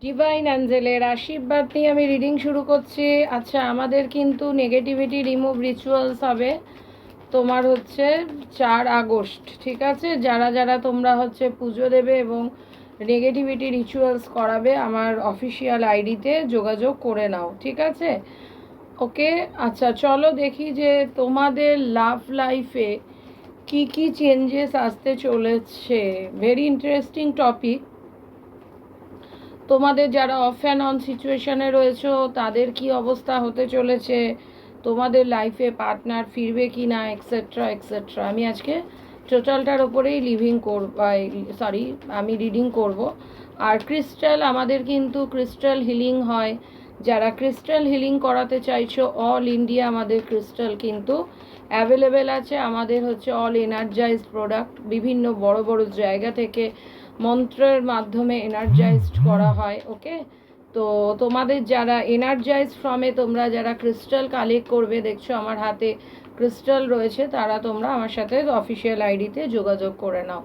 Divine অ্যাঞ্জেলের আশীর্বাদ নিয়ে আমি রিডিং শুরু করছি। আচ্ছা, আমাদের কিন্তু নেগেটিভিটি রিমুভ রিচুয়ালস হবে তোমার হচ্ছে 4 আগস্ট, ঠিক আছে? যারা যারা তোমরা হচ্ছে পুজো দেবে এবং নেগেটিভিটি রিচুয়ালস করাবে আমার অফিসিয়াল আইডিতে যোগাযোগ করে নাও, ঠিক আছে? ওকে, আচ্ছা চলো দেখি যে তোমাদের লাভ লাইফে কি কি চেঞ্জেস আসতে চলেছে। Very interesting topic. তোমাদের যারা অফ অ্যান্ড অন সিচুয়েশনে রয়েছে তাদের কি অবস্থা হতে চলেছে, তোমাদের লাইফে পার্টনার ফিরবে কি না, এক্সেট্রা এক্সেট্রা। আমি আজকে টোটালটার ওপরেই আমি রিডিং করব। আর ক্রিস্টাল, আমাদের কিন্তু ক্রিস্টাল হিলিং হয়। যারা ক্রিস্টাল হিলিং করাতে চাইছো, অল ইন্ডিয়া আমাদের ক্রিস্টাল কিন্তু অ্যাভেলেবেল আছে। আমাদের হচ্ছে অল এনার্জাইজড প্রোডাক্ট, বিভিন্ন বড় বড় জায়গা থেকে মন্ত্রের মাধ্যমে এনার্জাইজড করা হয়। ওকে, তো তোমাদের যারা এনার্জাইজ ফ্রমে তোমরা যারা ক্রিস্টাল কালেক্ট করবে, দেখছো আমার হাতে ক্রিস্টাল রয়েছে, তারা তোমরা আমার সাথে অফিসিয়াল আইডিতে যোগাযোগ করে নাও।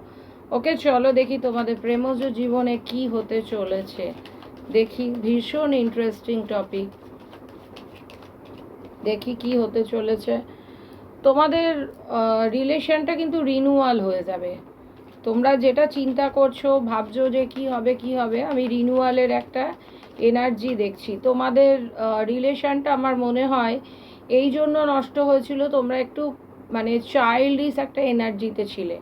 ওকে, চলো দেখি তোমাদের প্রেমজ জীবনে কি হতে চলেছে। দেখি, ভীষণ ইন্টারেস্টিং টপিক। দেখি কি হতে চলেছে। তোমাদের রিলেশনটা কিন্তু রিনিউয়াল হয়ে যাবে। তোমরা যেটা চিন্তা করছো, ভাবছো যে কি হবে কি হবে, আমি রিনিউয়ালের একটা এনার্জি দেখছি। তোমাদের রিলেশনটা আমার মনে হয় এই জন্য নষ্ট হয়েছিল, তোমরা একটু মানে চাইল্ডিশ একটা এনার্জিতে ছিলে।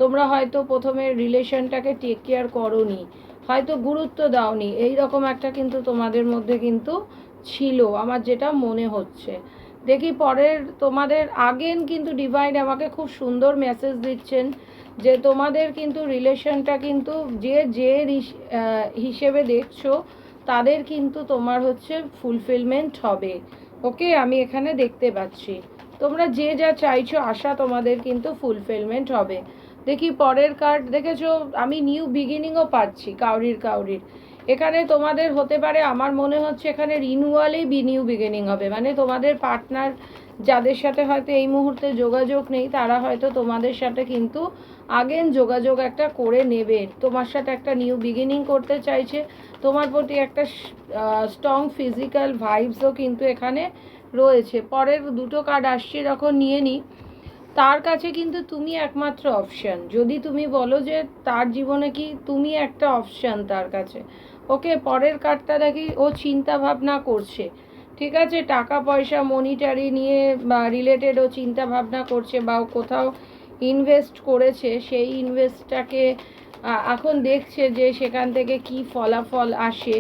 তোমরা হয়তো প্রথমে রিলেশনটাকে টেক কেয়ার করোনি, হয়তো গুরুত্ব দাওনি, এই রকম একটা কিন্তু তোমাদের মধ্যে কিন্তু ছিল, আমার যেটা মনে হচ্ছে। দেখি পরের তোমাদের আগেন কিন্তু ডিভাইন আমাকে খুব সুন্দর মেসেজ দিচ্ছেন যে তোমাদের কিন্তু রিলেশনটা কিন্তু যে যে হিসেবে দেখছো তাদের কিন্তু তোমার হচ্ছে ফুলফিলমেন্ট হবে। ওকে, আমি এখানে দেখতে পাচ্ছি তোমরা যে যা চাইছো আশা তোমাদের কিন্তু ফুলফিলমেন্ট হবে। দেখি পরের কার্ড দেখেছো, আমি নিউ বিগিনিংও পাচ্ছি কাউরির। এখানে তোমাদের হতে পারে, আমার মনে হচ্ছে এখানে রিনিউয়ালেই নিউ বিগিনিং হবে। মানে তোমাদের পার্টনার যাদের সাথে হয়তো এই মুহূর্তে যোগাযোগ নেই, তারা হয়তো তোমাদের সাথে কিন্তু আগেন যোগাযোগ একটা করে নেবে, তোমার সাথে একটা নিউ বিগিনিং করতে চাইছে। তোমার প্রতি একটা স্ট্রং ফিজিক্যাল ভাইবসও কিন্তু এখানে রয়েছে। পরের দুটো কার্ড আসছে যখন নিয়ে নিই, তার কাছে কিন্তু তুমি একমাত্র অপশান। যদি তুমি বলো যে তার জীবনে কি তুমি একটা অপশান তার কাছে। ওকে, পরের কার্ডটা দেখি, ও চিন্তা ভাবনা করছে, ঠিক আছে? টাকা পয়সা মনিটারি নিয়ে বা রিলেটেড ও চিন্তা ভাবনা করছে, বা কোথাও ইনভেস্ট করেছে, সেই ইনভেস্টটাকে এখন দেখছে যে সেখান থেকে কি ফলাফল আসে।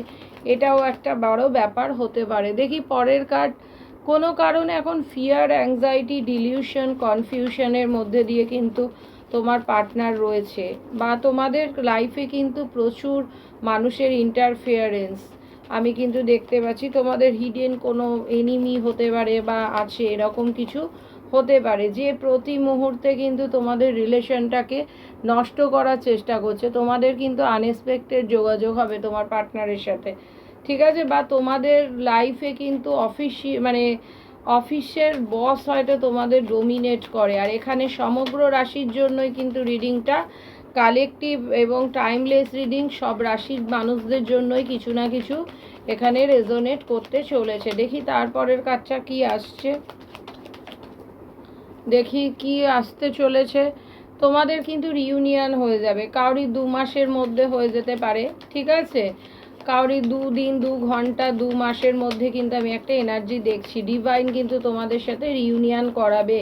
এটাও একটা বড় ব্যাপার হতে পারে। দেখি পরের কার্ড, কোনো কারণে এখন ফিয়ার, অ্যাংজাইটি, ডিলিউশন, কনফিউশনের মধ্যে দিয়ে কিন্তু তোমার পার্টনার রয়েছে, বা তোমাদের লাইফে কিন্তু প্রচুর মানুষের ইন্টারফিয়ারেন্স আমি কিন্তু দেখতে পাচ্ছি। তোমাদের হিডেন কোনো এনিমি হতে পারে বা আছে, এরকম কিছু হতে পারে যে প্রতি মুহূর্তে কিন্তু তোমাদের রিলেশনটাকে নষ্ট করার চেষ্টা করছে। তোমাদের কিন্তু আনএক্সপেক্টেড যোগাযোগ হবে তোমার পার্টনারের সাথে, ঠিক আছে? বা তোমাদের লাইফে কিন্তু অফিসের বস হয়তো তোমাদের ডোমিনেট করে। আর এখানে সমগ্র রাশির জন্যই কিন্তু রিডিংটা কালেকটিভ এবং টাইমলেস রিডিং, সব রাশির মানুষদের জন্যই কিছু না কিছু এখানে রেজোনেট করতে চলেছে। দেখি তারপরের কাজটা কি আসছে, দেখি কি আসতে চলেছে। তোমাদের কিন্তু রিউনিয়ন হয়ে যাবে, কাউরি 2 মাসের মধ্যে হয়ে যেতে পারে, ঠিক আছে? কাউরি 2 দিন, 2 ঘন্টা, 2 মাসের মধ্যে কিন্তু আমি একটা এনার্জি দেখছি। ডিভাইন কিন্তু তোমাদের সাথে রিউনিয়ন করাবে।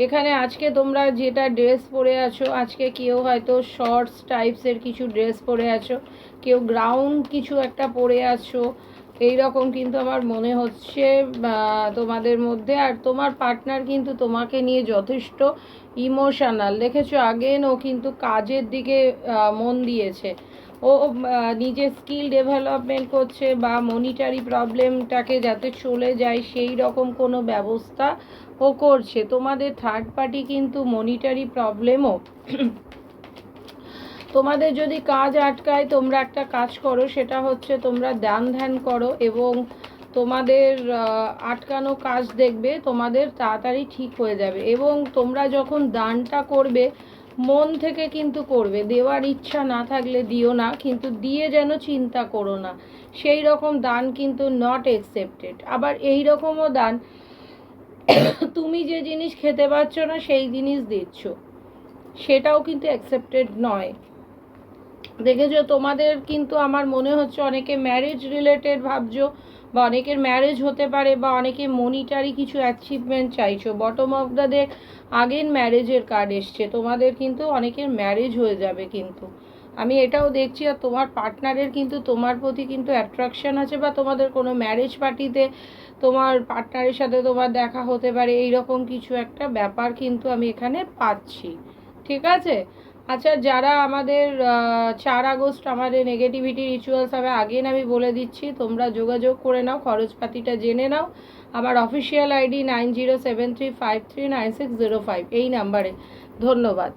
এখানে আজকে তোমরা যেটা ড্রেস পরে আছো, আজকে কেউ হয়তো শর্টস টাইপসের কিছু ড্রেস পরে আছো, কেউ গ্রাউন্ড কিছু একটা পরে আছো, এই রকম কিন্তু আমার মনে হচ্ছে তোমাদের মধ্যে। আর তোমার পার্টনার কিন্তু তোমাকে নিয়ে যথেষ্ট ইমোশনাল, দেখেছো? আগেন ও কিন্তু কাজের দিকে মন দিয়েছে। ও নিজের স্কিল ডেভেলপমেন্ট করছে, বা মনিটারি প্রবলেমটাকে যাতে চলে যায় সেই রকম কোনো ব্যবস্থা ও করছে। তোমাদের থার্ড পার্টি কিন্তু মনিটারি প্রবলেমও তোমাদের যদি কাজ আটকায়, তোমরা একটা কাজ করো, সেটা হচ্ছে তোমরা দান ধ্যান করো এবং তোমাদের আটকানো কাজ দেখবে তোমাদের তাড়াতাড়ি ঠিক হয়ে যাবে। এবং তোমরা যখন দানটা করবে মন থেকে কিন্তু করবে, দেওয়ার ইচ্ছা না থাকলে দিও না, কিন্তু দিয়ে যেন চিন্তা করো না, সেই রকম দান কিন্তু নট অ্যাকসেপ্টেড। আবার এই রকমও দান, তুমি যে জিনিস খেতে পারছো না সেই জিনিস দিচ্ছ, সেটাও কিন্তু অ্যাকসেপ্টেড নয়। দেখেছো, তোমাদের কিন্তু আমার মনে হচ্ছে অনেকে ম্যারেজ রিলেটেড ভাবছো, বা অনেকের ম্যারেজ হতে পারে, বা অনেকে মনিটারি কিছু অ্যাচিভমেন্ট চাইছো। Bottom of the deck again ম্যারেজের কার্ড এসছে, তোমাদের কিন্তু অনেকের ম্যারেজ হয়ে যাবে কিন্তু আমি এটাও দেখছি। আর তোমার পার্টনারের কিন্তু তোমার প্রতি কিন্তু অ্যাট্রাকশন আছে, বা তোমাদের কোনো ম্যারেজ পার্টিতে তোমার পার্টনারের সাথে তোমার দেখা হতে পারে, এই রকম কিছু একটা ব্যাপার কিন্তু আমি এখানে পাচ্ছি। ঠিক আছে। আচ্ছা, যারা আমাদের 4 আগস্ট আমাদের নেগেটিভিটি রিচুয়ালস হবে, আগেন আমি বলে দিচ্ছি, তোমরা যোগাযোগ করে নাও, খরচপাতিটা জেনে নাও। আমার অফিসিয়াল আইডি 9073539605, এই নাম্বারে। ধন্যবাদ।